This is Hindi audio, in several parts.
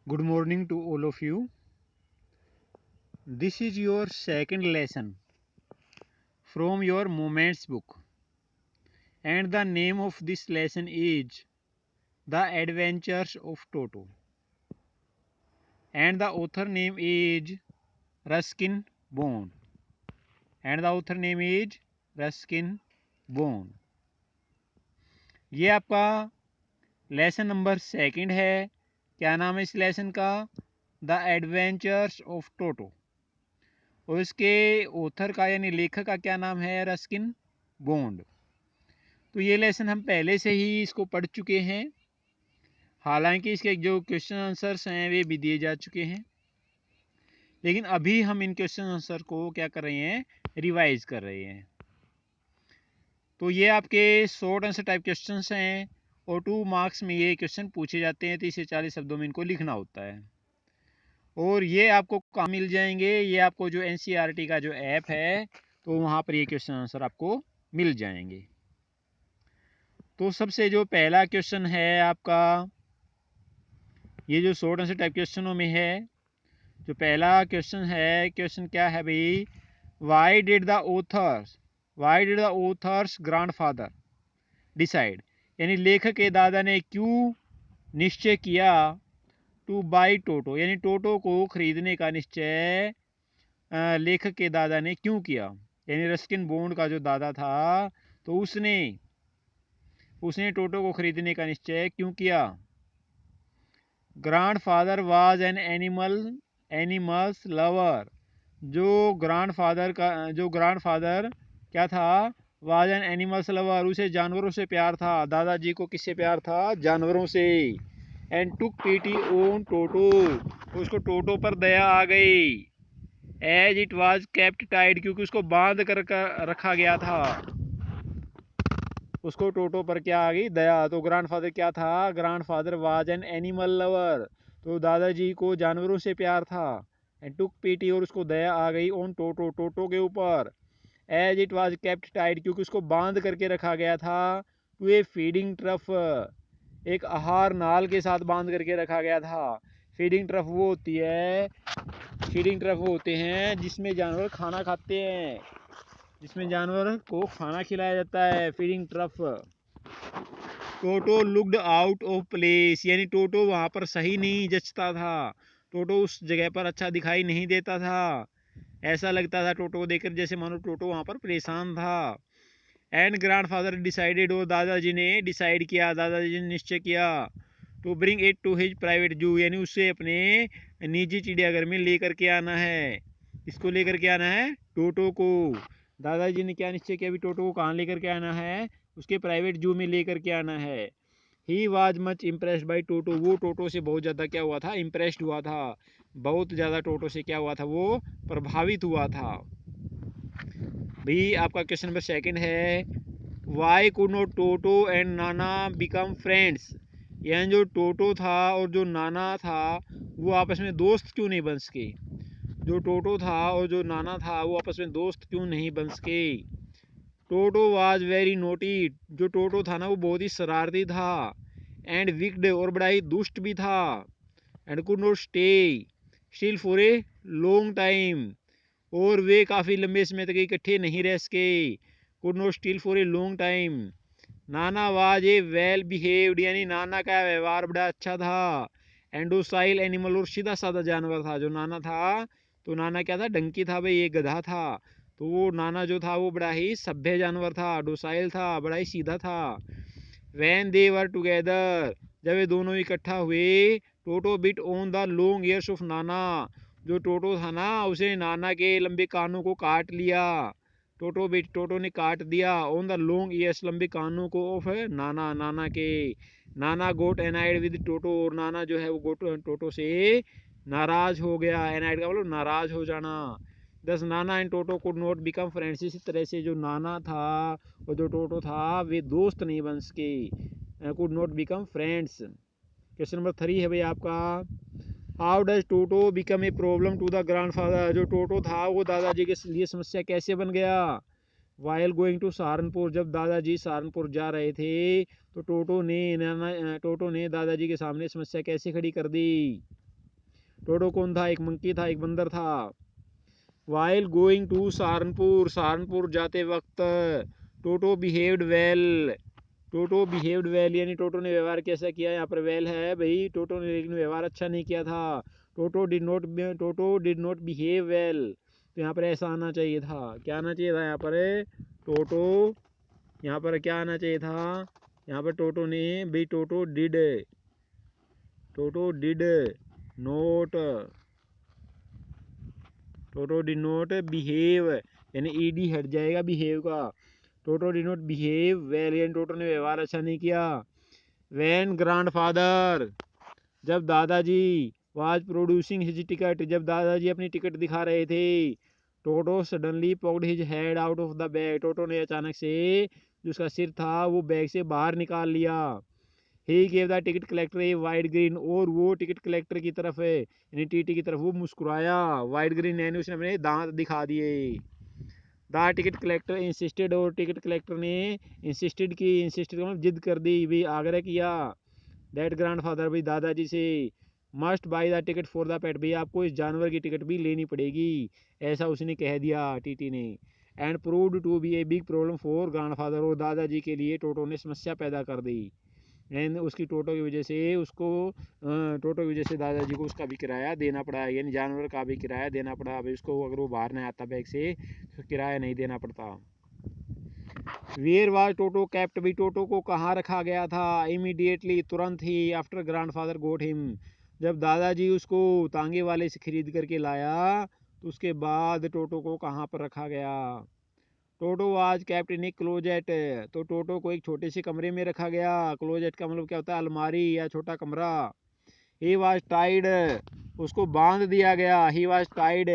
Good morning to all of you. This is your second lesson from your Moments book, and the name of this lesson is The Adventures of Toto, and the author name is Ruskin Bond. And the author name is Ruskin Bond. ये आपका लेसन नंबर सेकंड है. क्या नाम है इस लेसन का? The adventures of Toto. और इसके ऑथर का यानी लेखक का क्या नाम है? Ruskin bond. तो ये लेसन हम पहले से ही इसको पढ़ चुके हैं. हालांकि इसके जो क्वेश्चन आंसर्स हैं वे भी दिए जा चुके हैं, लेकिन अभी हम इन क्वेश्चन आंसर को क्या कर रहे हैं? रिवाइज कर रहे हैं. तो ये आपके शॉर्ट आंसर टाइप क्वेश्चंस हैं और 2 मार्क्स में ये क्वेश्चन पूछे जाते हैं. 30 से 40 शब्दों में इनको लिखना होता है. और ये आपको कहाँ मिल जाएंगे? ये आपको जो NCERT का जो ऐप है तो वहाँ पर ये क्वेश्चन आंसर आपको मिल जाएंगे. तो सबसे जो पहला क्वेश्चन है आपका, ये जो शॉर्ट आंसर टाइप क्वेश्चनों में है, जो पहला क्वेश्चन है, क्वेश्चन क्या है भाई? Y did the author's grandfather decide, यानी लेखक के दादा ने क्यों निश्चय किया टू बाई टोटो, यानी टोटो को खरीदने का निश्चय लेखक के दादा ने क्यों किया? यानी रस्किन बॉन्ड का जो दादा था तो उसने टोटो को खरीदने का निश्चय क्यों किया? Grandfather was an animals lover, जो ग्रैंडफादर क्या था? वाज एन एनिमल्स लवर, उसे जानवरों से प्यार था. दादाजी को किससे प्यार था? जानवरों से. And took pity on Toto, उसको टोटो पर दया आ गई. As it was kept tied, क्योंकि उसको बांध कर रखा गया था. उसको टोटो पर क्या आ गई? दया. तो ग्रैंडफादर क्या था? Grandfather was an animal lover, तो दादाजी को जानवरों से प्यार था. एंड टुक पीटी, और उसको दया आ गई ऑन टोटो, टोटो के ऊपर. As it was kept tight, क्योंकि उसको बांध करके रखा गया था. टू ए फीडिंग ट्रफ, एक आहार नाल के साथ बांध करके रखा गया था. फीडिंग ट्रफ वो होते हैं जिसमें जानवर खाना खाते हैं, जिसमें जानवर को खाना खिलाया जाता है. Feeding trough. Toto looked out of place, यानी टोटो वहाँ पर सही नहीं जचता था. टोटो उस जगह पर अच्छा दिखाई नहीं देता था. ऐसा लगता था टोटो को देखकर जैसे मानो टोटो वहाँ पर परेशान था. एंड ग्रैंडफादर डिसाइडेड, और दादाजी ने डिसाइड किया, दादाजी ने निश्चय किया, to bring it to his private zoo, यानी उसे अपने निजी चिड़ियाघर में लेकर के आना है. इसको लेकर के आना है? टोटो को. दादाजी ने क्या निश्चय किया? अभी टोटो को कहाँ लेकर के आना है? उसके प्राइवेट जू में लेकर के आना है. He was much impressed by Toto, वो टोटो से बहुत ज़्यादा क्या हुआ था? इम्प्रेस्ड हुआ था. बहुत ज़्यादा टोटो से क्या हुआ था? वो प्रभावित हुआ था. भाई आपका क्वेश्चन नंबर सेकंड है, Y could not toto and Nana become friends, यानी जो टोटो था और जो नाना था वो आपस में दोस्त क्यों नहीं बन सके? जो टोटो था और जो नाना था वो आपस में दोस्त क्यों नहीं बन सके? टोटो वाज वेरी नोटी, जो टोटो था ना वो बहुत ही शरारती था. एंड विक्ड, और बड़ा ही दुष्ट भी था. And could not stay still for a long time, और वे काफ़ी लंबे समय तक इकट्ठे नहीं रह सके. Could not still for a long time. Nana was a well behaved, यानी नाना का व्यवहार बड़ा अच्छा था. एंड डोसाइल एनिमल, और सीधा साधा जानवर था जो नाना था. तो नाना क्या था? डंकी था भाई, ये गधा था. तो वो नाना जो था वो बड़ा ही सभ्य जानवर था, डोसाइल था, बड़ा ही सीधा था. वैन दे वर टुगेदर, जब ये दोनों इकट्ठा हुए, Toto bit on the long ears of नाना, जो टोटो था ना उसे नाना के लंबे कानों को काट लिया. टोटो ने काट दिया ऑन द लॉन्ग ईयर्स, लंबे कानों को ऑफ नाना के. नाना गोट एनाइड विद टोटो, और नाना जो है वो टोटो से नाराज हो गया. एनाइड का मतलब नाराज हो जाना. दस नाना and Toto could not become friends, इसी तरह से जो नाना था और जो टोटो था वे दोस्त नहीं बन सके. Could not become friends. Question number 3 है भाई आपका, how does Toto become a problem to the grandfather, जो टोटो था वो दादाजी के लिए समस्या कैसे बन गया? वाइल गोइंग टू सहारनपुर, जब दादाजी सहारनपुर जा रहे थे तो टोटो ने दादाजी के सामने समस्या कैसे खड़ी कर दी? टोटो कौन था? एक मंकी था, एक बंदर था। While going to Saharanpur, Saharanpur जाते वक्त Toto behaved well, Toto behaved well यानी टोटो ने व्यवहार कैसा किया? यहाँ पर वेल है भाई, टोटो ने लेकिन व्यवहार अच्छा नहीं किया था। टोटो डिड नॉट बिहेव वेल, तो यहाँ पर ऐसा आना चाहिए था। क्या आना चाहिए था यहाँ पर? टोटो, यहाँ पर क्या आना चाहिए था? यहाँ पर टोटो ने भाई Toto did not, Toto did not behave यानी ईडी हट जाएगा बिहेव का। Toto did not behave well यानी टोटो ने व्यवहार अच्छा नहीं किया। व्हेन ग्रैंडफादर, जब दादाजी, वाज प्रोड्यूसिंग हिज टिकट, जब दादाजी अपनी टिकट दिखा रहे थे, Toto suddenly poked his head out of the bag, Toto ने अचानक से जो उसका सिर था वो बैग से बाहर निकाल लिया। He gave the ticket collector a wide green, और वो टिकट कलेक्टर की तरफ है यानी टीटी की तरफ वो मुस्कुराया। वाइड ग्रीन यानी उसने अपने दांत दिखा दिए। द टिकट कलेक्टर इंसिस्टेड, और टिकट कलेक्टर ने इंसिस्टेड की, इंसिस्टेड मतलब जिद कर दी भी, आग्रह किया। दैट ग्रैंडफादर भाई दादाजी से, must buy the ticket for the pet, भाई आपको इस जानवर की टिकट भी लेनी पड़ेगी, ऐसा उसने कह दिया टीटी ने। And proved to be a big problem for grandfather, और दादाजी के लिए टोटो ने समस्या पैदा कर दी। एंड उसकी टोटो की वजह से उसको, टोटो की वजह से दादाजी को उसका भी किराया देना पड़ा, यानी जानवर का भी किराया देना पड़ा। भाई उसको अगर वो बाहर नहीं आता बैग से तो किराया नहीं देना पड़ता। वेयर वाज टोटो कैप्ट, भी टोटो को कहाँ रखा गया था? इमीडिएटली, तुरंत ही, आफ्टर ग्रैंडफादर गोट हिम, जब दादाजी उसको तांगे वाले से खरीद करके लाया तो उसके बाद टोटो को कहाँ पर रखा गया? टोटो was kept in A closet, तो टोटो को एक छोटे से कमरे में रखा गया। क्लोजेट का मतलब क्या होता है? अलमारी या छोटा कमरा। ही वाज टाइड, उसको बांध दिया गया। ही वाज टाइड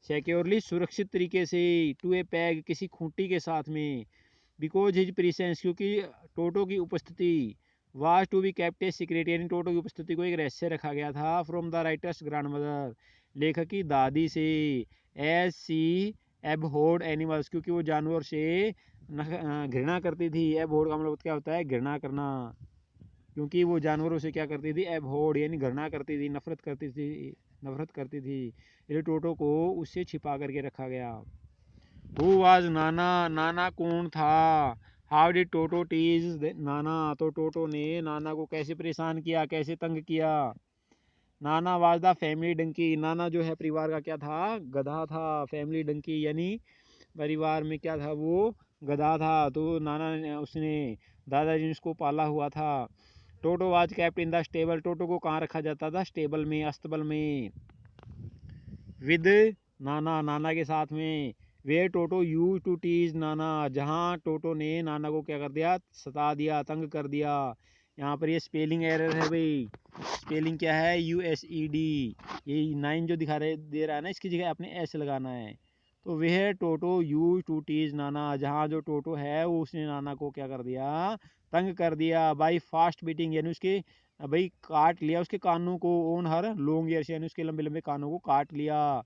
सिक्योरली, सुरक्षित तरीके से, टू ए पैग, किसी खूंटी के साथ में। बिकॉज हिज प्रेजेंस, क्योंकि टोटो की उपस्थिति, was to be kept a secret, यानी टोटो की उपस्थिति को एक रहस्य रखा गया था। फ्रॉम द राइटर्स ग्रैंडमदर, लेखक की दादी से। एज सी एबहोर्ड एनिमल्स, क्योंकि वो जानवर से घृणा करती थी। एबहोर्ड का मतलब क्या होता है? घृणा करना। क्योंकि वो जानवरों से क्या करती थी? एबहोर्ड यानी घृणा करती थी, नफरत करती थी, नफरत करती थी। इसलिए टोटो को उससे छिपा करके रखा गया। हु वाज नाना, नाना कौन था? हाउ डिड टोटो टीज नाना, तो टोटो ने नाना को कैसे परेशान किया, कैसे तंग किया? नाना वाज द फैमिली डंकी, नाना जो है परिवार का क्या था? गधा था। फैमिली डंकी यानी परिवार में क्या था? वो गधा था। तो नाना ने, उसने, दादाजी ने उसको पाला हुआ था। Toto was kept in the stable, Toto को कहाँ रखा जाता था? स्टेबल में, अस्तबल में। विद नाना, नाना के साथ में। वे टोटो यूज टू टीज नाना, जहाँ टोटो ने नाना को क्या कर दिया? सता दिया, तंग कर दिया। यहाँ पर ये स्पेलिंग एरर है भाई। स्पेलिंग क्या है? USED, ये 9 जो दिखा रहे दे रहा है ना, इसकी जगह आपने S लगाना है। तो वह टोटो यूज टू टीज नाना, जहाँ जो टोटो है वो उसने नाना को क्या कर दिया? तंग कर दिया। बाई फास्ट बीटिंग, यानी उसके भाई काट लिया उसके कानों को। ओन हर लॉन्ग ईयर्स, यानी उसके लंबे लंबे कानों को काट लिया।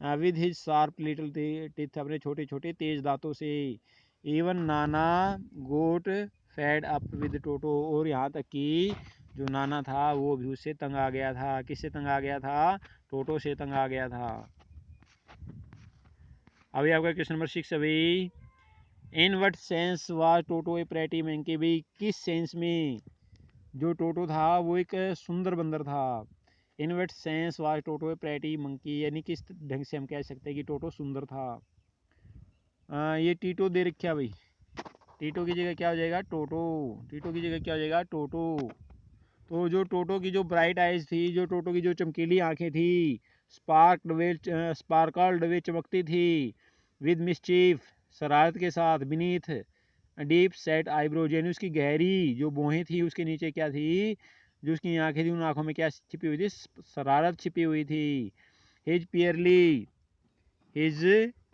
With his sharp little teeth, अपने छोटे छोटे तेज दांतों से। Even Nana goat fed up with टोटो, और यहाँ तक कि जो नाना था वो भी उससे तंग आ गया था। किससे तंग आ गया था? टोटो से तंग आ गया था। अभी आपका क्वेश्चन नंबर 6 अभी, in what sense was toto A pretty monkey, भी किस सेंस में जो टोटो था वो एक सुंदर बंदर था। In what sense was toto A pretty monkey, यानी किस ढंग से हम कह सकते हैं कि टोटो सुंदर था। ये टीटो दे रखा भाई, टीटो की जगह क्या हो जाएगा? टोटो। टीटो की जगह क्या हो जाएगा? टोटो। तो जो टोटो की जो ब्राइट आइज थी, जो टोटो की जो चमकीली आंखें थी, स्पार्कल्ड वे चमकती थी। विद मिस्चीफ, शरारत के साथ। बीनीथ डीप सेट आईब्रोज, यानी उसकी गहरी जो भौहें थी उसके नीचे क्या थी? जो उसकी आंखें थी उन आंखों में क्या छिपी हुई थी? शरारत छिपी हुई थी। हिज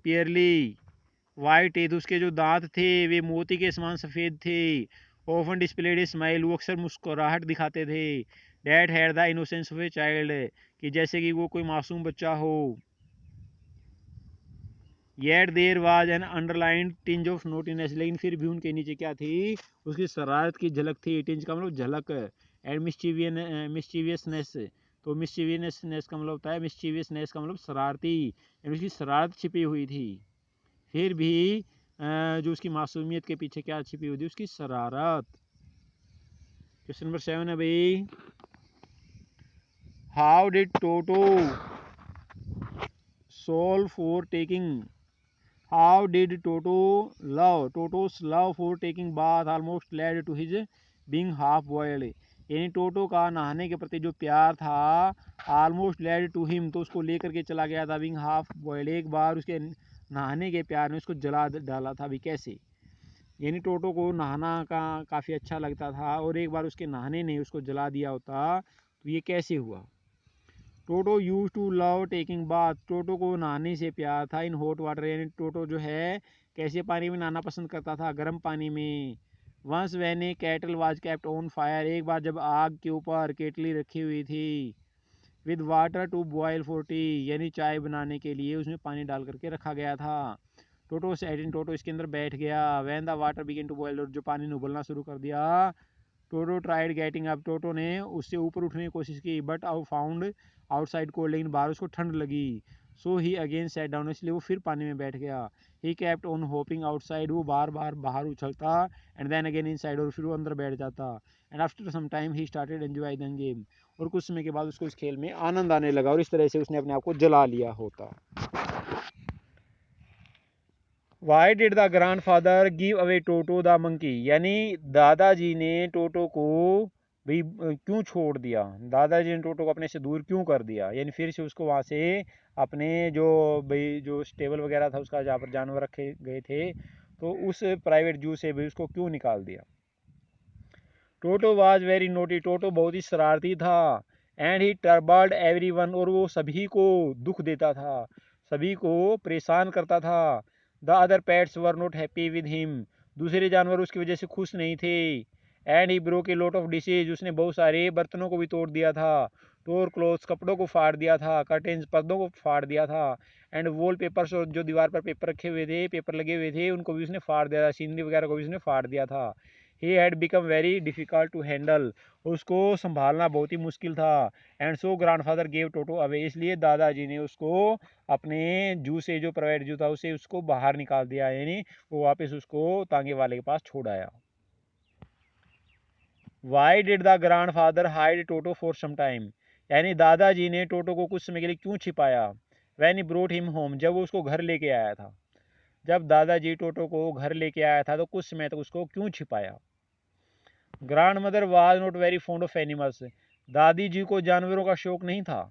पियरली वाइट टीथ, उसके जो दांत थे वे मोती के समान सफ़ेद थे। ऑफन डिस्प्लेड स्माइल, वो अक्सर मुस्कुराहट दिखाते थे। That had the innocence of a child, कि जैसे कि वो कोई मासूम बच्चा हो। Yet there was an underlying tinge of naughtiness, लेकिन फिर भी उनके नीचे क्या थी? उसकी शरारत की झलक थी। टिंज का मतलब झलक। एंड मिस्चीवियसनेस, तो मिस्चीवियसनेस का मतलब होता है, मिस्चीवियसनेस का मतलब शरारती, यानी उसकी शरारत छिपी हुई थी। फिर भी जो उसकी मासूमियत के पीछे क्या छिपी हुई थी, उसकी शरारत। क्वेश्चन नंबर 7 है भाई, how did Toto solve for taking, how did Toto's love for taking bath almost lead to his being half boiled, यानी टोटो का नहाने के प्रति जो प्यार था, ऑलमोस्ट लेड टू हिम, तो उसको लेकर के चला गया था बीइंग हाफ बॉयल्ड, एक बार उसके नहाने के प्यार ने उसको जला डाला था। अभी कैसे, यानी टोटो को नहाना का काफ़ी अच्छा लगता था और एक बार उसके नहाने ने उसको जला दिया होता, तो ये कैसे हुआ। Toto used to love taking bath, Toto को नहाने से प्यार था इन हॉट वाटर, यानी टोटो जो है कैसे पानी में नहाना पसंद करता था, गर्म पानी में। Once when a kettle was kept on fire, एक बार जब आग के ऊपर केटली रखी हुई थी, with water to boil for tea, यानी चाय बनाने के लिए उसमें पानी डाल करके रखा गया था। टोटो सेट इन, टोटो इसके अंदर बैठ गया। When the water begin to boil, और जो पानी ने उबलना शुरू कर दिया, Toto tried getting up, Toto ने उससे ऊपर उठने की कोशिश की, बट आउ फाउंड आउटसाइड कोल्ड, लेकिन बाहर उसको ठंड लगी। So he again set down, इसलिए वो फिर पानी में बैठ गया। He kept on hopping outside, वो बार बार बाहर उछलता, and then again inside, और फिर वो अंदर बैठ जाता। And after some time he started enjoy the game, और कुछ समय के बाद उसको इस खेल में आनंद आने लगा, और इस तरह से उसने अपने आप को जला लिया होता। Y did the grand father give away toto the monkey, यानी दादाजी ने टोटो को भाई क्यों छोड़ दिया, दादाजी ने टोटो को अपने से दूर क्यों कर दिया, यानी फिर से उसको वहाँ से अपने जो भाई जो स्टेबल वगैरह था उसका, जहाँ पर जानवर रखे गए थे, तो उस प्राइवेट जू से भी उसको क्यों निकाल दिया। टोटो वाज वेरी नोटी, टोटो बहुत ही शरारती था। एंड ही टर्बर्ड एवरीवन, और वो सभी को दुख देता था, सभी को परेशान करता था। The other pets were not happy with him, दूसरे जानवर उसकी वजह से खुश नहीं थे। And he broke A lot of dishes, उसने बहुत सारे बर्तनों को भी तोड़ दिया था। टोर क्लोथ्स, कपड़ों को फाड़ दिया था। कर्टेन्स, पर्दों को फाड़ दिया था। एंड वॉल पेपर्स, और जो दीवार पर पेपर रखे हुए थे, पेपर लगे हुए थे, उनको भी उसने फाड़ दिया था। सीनरी वगैरह को भी उसने फाड़ दिया था। He had become very difficult to handle, उसको संभालना बहुत ही मुश्किल था। And so grandfather gave Toto away, इसलिए दादाजी ने उसको अपने जू से, जो प्राइवेट जू था, उसे उसको बाहर निकाल दिया, यानी वो वापस उसको तांगे वाले के पास छोड़ आया। Why did the grandfather hide Toto for some time, यानी दादाजी ने टोटो को कुछ समय के लिए क्यों छिपाया। When he brought him home, जब वो उसको घर लेके आया था, जब दादाजी टोटो को घर लेके आया था, तो कुछ समय तक उसको क्यों छिपाया। Grandmother was not very fond of animals, दादी जी को जानवरों का शौक नहीं था।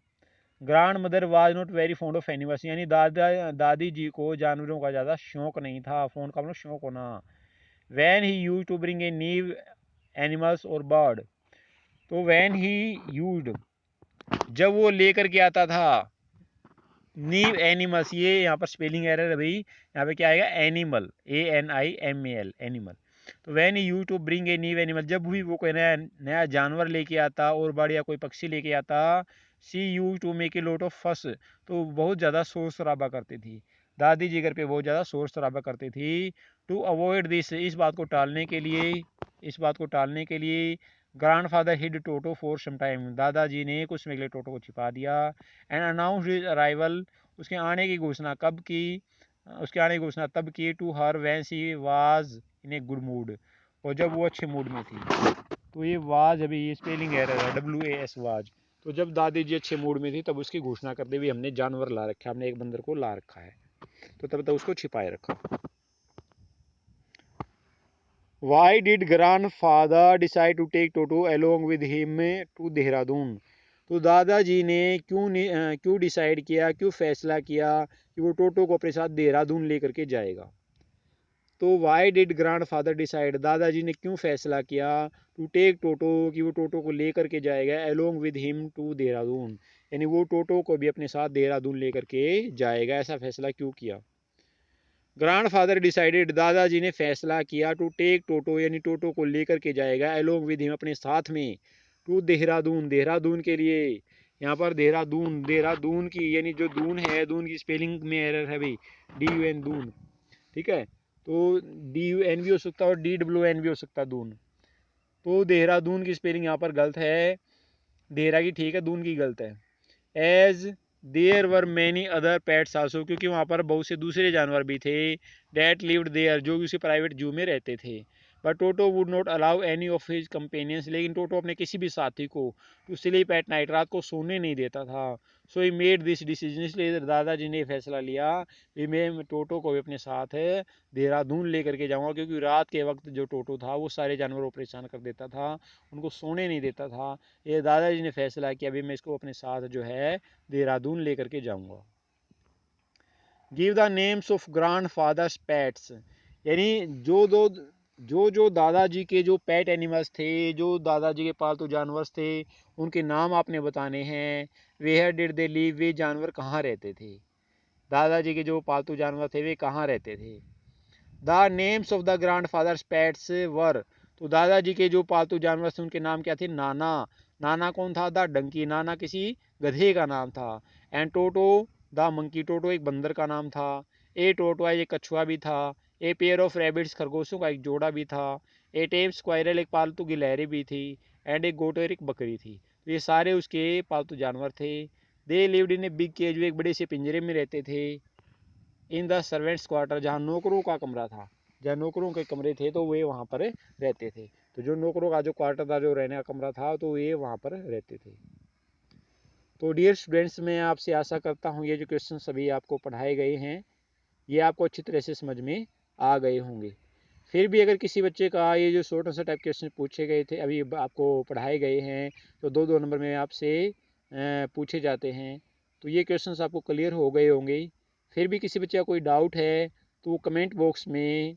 Grandmother was not very fond of animals, यानी दादी जी को जानवरों का ज़्यादा शौक नहीं था। फोन का मतलब शौक होना। When he use to bring a new animals और बर्ड, तो वैन ही यूज, जब वो लेकर के आता था नीव एनिमल्स, ये यहाँ पर स्पेलिंग एरर है भाई, यहाँ पे क्या आएगा, एनिमल, ANIMAL, एनिमल। तो when use to bring a new animal, जब भी वो कोई नया नया जानवर लेके आता और बर्ड या कोई पक्षी लेके आता, she used to make a lot of fuss, तो बहुत ज़्यादा शोर शराबा करती थी। दादी जी घर पे बहुत ज़्यादा शोर शराबा करती थी। टू अवॉइड दिस, इस बात को टालने के लिए, इस बात को टालने के लिए, grandfather hid Toto for some time, दादाजी ने कुछ समय के लिए टोटो को छिपा दिया। एंड अनाउंस्ड हिज अराइवल, उसके आने की घोषणा कब की, उसके आने की घोषणा तब की, to her when she was in a good mood, और जब वो अच्छे मूड में थी। तो ये वाज, अभी ये स्पेलिंग एरर है, WAS वाज। तो जब दादी जी अच्छे मूड में थी, तब उसकी घोषणा करते हुए हमने जानवर ला रखा है, हमने एक बंदर को ला रखा है, तो तब तक उसको छिपाए रखा। Why did grandfather decide to take Toto along with him to Dehradun, तो दादाजी ने क्यों डिसाइड किया, क्यों फैसला किया कि वो टोटो को अपने साथ देहरादून लेकर के जाएगा। तो Y did grandfather decide, दादाजी ने क्यों फैसला किया, टू टेक टोटो, कि वो टोटो को लेकर के जाएगा, along with him to Dehradun, यानी वो टोटो को भी अपने साथ देहरादून लेकर के जाएगा, ऐसा फैसला क्यों किया। ग्रैंड फादर डिसाइडेड, दादाजी ने फैसला किया, टू टेक टोटो, यानी टोटो को लेकर के जाएगा, अलोंग विद हिम, अपने साथ में, टू देहरादून, देहरादून के लिए। यहाँ पर देहरादून, देहरादून की, यानी जो दून है, दून की स्पेलिंग में एरर है भाई, DUN दून, ठीक है, तो DUN भी हो सकता है और DWN भी हो सकता है, दून। तो देहरादून की स्पेलिंग यहाँ पर गलत है, देहरा की ठीक है, दून की गलत है। As there were many other pets also, क्योंकि वहाँ पर बहुत से दूसरे जानवर भी थे। डैट लिव्ड देयर, जो कि उसी प्राइवेट जू में रहते थे। But toto would not allow any of his companions, लेकिन टोटो अपने किसी भी साथी को टू स्लीप एट नाइट, रात को सोने नहीं देता था। सो ही मेड दिस डिसीजन, इसलिए दादाजी ने फैसला लिया कि मैं टोटो को भी अपने साथ देहरादून लेकर के जाऊंगा, क्योंकि रात के वक्त जो टोटो था वो सारे जानवरों को परेशान कर देता था, उनको सोने नहीं देता था। ये दादाजी ने फैसला किया अभी मैं इसको अपने साथ जो है देहरादून लेकर के जाऊंगा। Give the names of grandfather's pets, यानी जो दादाजी के जो पेट एनिमल्स थे, जो दादाजी के पालतू जानवर थे, उनके नाम आपने बताने हैं। वेयर डिड दे लिव, वे जानवर कहाँ रहते थे, दादाजी के जो पालतू जानवर थे वे कहाँ रहते थे। The names of the grandfather's pets were, तो दादाजी के जो पालतू जानवर थे उनके नाम क्या थे। नाना, नाना कौन था, द डंकी, नाना किसी गधे का नाम था। एंड टोटो द मंकी, टोटो एक बंदर का नाम था। ए टोटो एक कछुआ भी था। ए पेयर ऑफ रैबिट्स, खरगोशों का एक जोड़ा भी था। ए टेम स्क्वायरल, एक पालतू गिलहरी भी थी। एंड एक गोट, एक बकरी थी। तो ये सारे उसके पालतू जानवर थे। They lived in a big cage, एक बड़े से पिंजरे में रहते थे। इन द सर्वेंट्स क्वार्टर, जहाँ नौकरों का कमरा था, जहाँ नौकरों के कमरे थे तो वे वहाँ पर रहते थे। तो जो नौकरों का जो क्वार्टर था, जो रहने का कमरा था, तो वे वहाँ पर रहते थे। तो डियर स्टूडेंट्स, मैं आपसे आशा करता हूँ ये जो क्वेश्चन सभी आपको पढ़ाए गए हैं ये आपको अच्छी तरह से समझ में आ गए होंगे। फिर भी अगर किसी बच्चे का ये जो शॉर्ट आंसर टाइप क्वेश्चन पूछे गए थे अभी आपको पढ़ाए गए हैं, तो दो दो नंबर में आपसे पूछे जाते हैं, तो ये क्वेश्चंस आपको क्लियर हो गए होंगे। फिर भी किसी बच्चे का कोई डाउट है तो वो कमेंट बॉक्स में